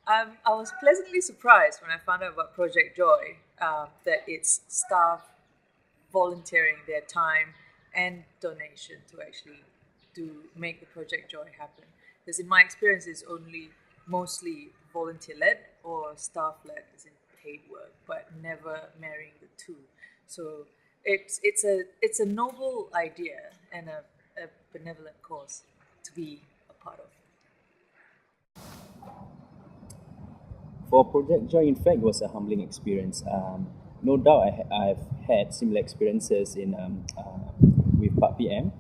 I was pleasantly surprised when I found out about Project Joy, that it's staff volunteering their time and donation to actually to make the Project Joy happen. Because in my experience, it's only mostly volunteer led or staff led, as in paid work, but never marrying the two. So it's a noble idea and a benevolent cause to be a part of. For Project Joy, in fact, it was a humbling experience. No doubt, I've had similar experiences with Pak PM,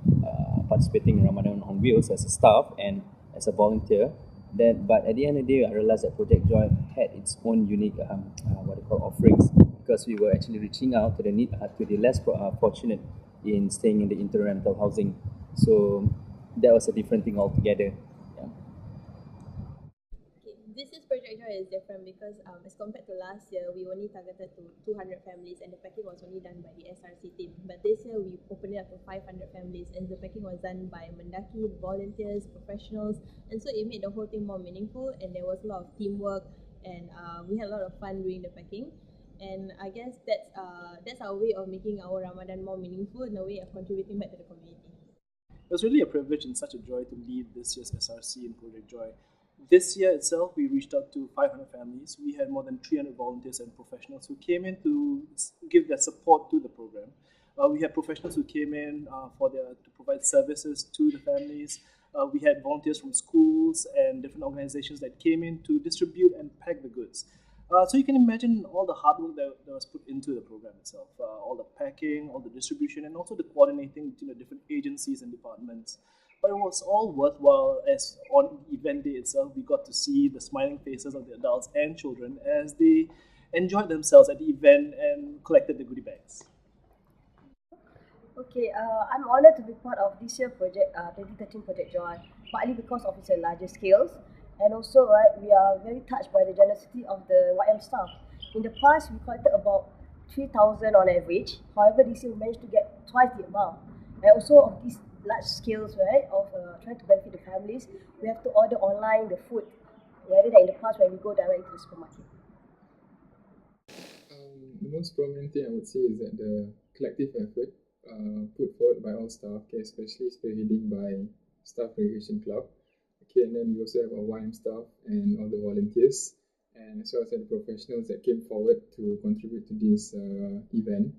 participating in Ramadan on Wheels as a staff and as a volunteer. But at the end of the day, I realized that Project Joy had its own unique what they call offerings, because we were actually reaching out to the less fortunate in staying in the interim rental housing. So that was a different thing altogether. Yeah. Okay, this year's Project Joy is different because as compared to last year, we only targeted to 200 families and the packing was only done by the SRC team. But this year, we opened it up to 500 families and the packing was done by Mendaki, volunteers, professionals. And so it made the whole thing more meaningful and there was a lot of teamwork and we had a lot of fun doing the packing. And I guess that's our way of making our Ramadan more meaningful in a way of contributing back to the community. It was really a privilege and such a joy to lead this year's SRC in Project Joy. This year itself, we reached out to 500 families. We had more than 300 volunteers and professionals who came in to give their support to the program. We had professionals who came in to provide services to the families. We had volunteers from schools and different organizations that came in to distribute and pack the goods. So you can imagine all the hard work that was put into the program itself, all the packing, all the distribution, and also the coordinating between the different agencies and departments. But it was all worthwhile, as on the event day itself, we got to see the smiling faces of the adults and children as they enjoyed themselves at the event and collected the goodie bags. Okay, I'm honored to be part of this year project, 2013 Project Joy, partly because of its larger scales, and also right, we are very touched by the generosity of the YM staff. In the past, we collected about 3,000 on average. However, this year we managed to get twice the amount. And also of these large scales, right, of trying to benefit the families, we have to order online the food rather than in the past when we go directly to the supermarket. The most prominent thing I would say is that the collective effort put forward by all staff, okay, especially spearheading by Staff Recreation Club. Okay, and then we also have our YM staff and all the volunteers, and as well as the professionals that came forward to contribute to this event.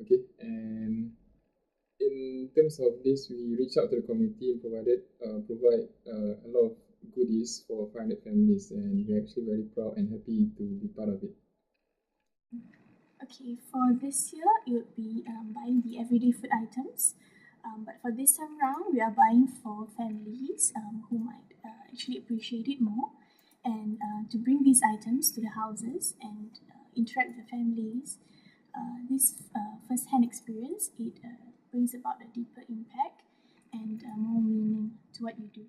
Okay, and in terms of this, we reached out to the community and provide a lot of goodies for 500 families, and we're actually very proud and happy to be part of it. Okay, for this year, it would be buying the everyday food items. But for this time round, we are buying for families who might actually appreciate it more, and to bring these items to the houses and interact with the families. This first-hand experience, it brings about a deeper impact and more meaning to what you do.